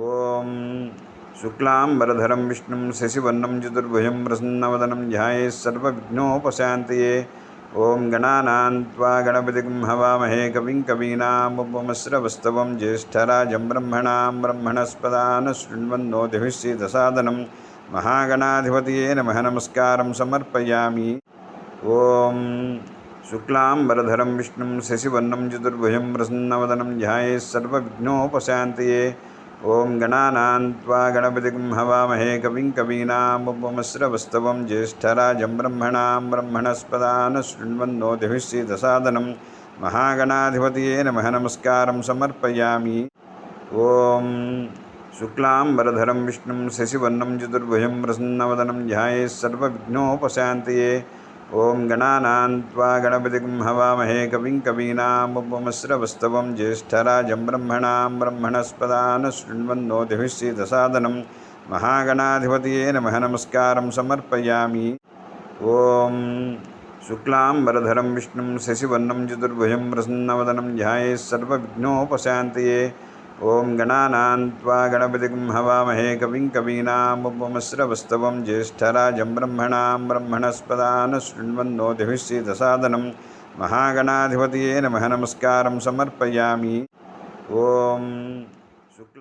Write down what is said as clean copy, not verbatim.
ఓం శుక్లాంబరధరం విష్ణుం శశివర్ణం చతుర్భుజం ప్రసన్నవదనం ధ్యాయేత్ సర్వవిఘ్నోపశాంతయే. ఓం గణానాం త్వా గణపతిం హవామహే కవిం కవీనాముపమస్రవస్తవం జ్యేష్ఠరాజం బ్రహ్మణాం బ్రహ్మణస్పదాన శృణ్వన్నోతిభిः सीदसादनं మహాగణాధిపతయే నమః. నమస్కారం సమర్పయామి. ఓం శుక్లాంబరధరం విష్ణుం శశివర్ణం చతుర్భుజం ప్రసన్నవదనం ధ్యాయేత్ సర్వవిఘ్నోపశాంతయే. ఓం గణానాం త్వా గణపతిం హవామహే కవిం కవీనాముపమస్రవస్తవం జ్యేష్ఠరాజం బ్రహ్మణాం బ్రహ్మణస్పదాన శృణ్వన్నోతిభిः सीदसादनं మహాగణాధిపతయే నమః. నమస్కారం సమర్పయామి. ఓం శుక్లాంబరధరం విష్ణుం శశివర్ణం చతుర్భుజం ప్రసన్నవదనం ధ్యాయేత్ సర్వవిఘ్నోపశాంతయే. ఓం గణానాం త్వా గణపతిం హవామహే కవిం కవీనాముపమస్రవస్తవం జ్యేష్ఠరాజం బ్రహ్మణాం బ్రహ్మణస్పదాన శృణ్వన్నోతిభిः सीदसादनं మహాగణాధిపతయే నమః. నమస్కారం సమర్పయామి. ఓం శుక్లాంబరధరం విష్ణుం శశివర్ణం చతుర్భుజం ప్రసన్నవదనం ధ్యాయేత్ సర్వవిఘ్నోపశాంతయే. ఓం గణానాం త్వా గణపతిం హవామహే కవిం కవీనాముపమస్రవస్తవం జ్యేష్ఠరాజం బ్రహ్మణాం బ్రహ్మణస్పదాన శృణ్వన్నోతిభిः सीदसादनं మహాగణాధిపతయే నమః. నమస్కారం సమర్పయామి. ఓం శుక్లా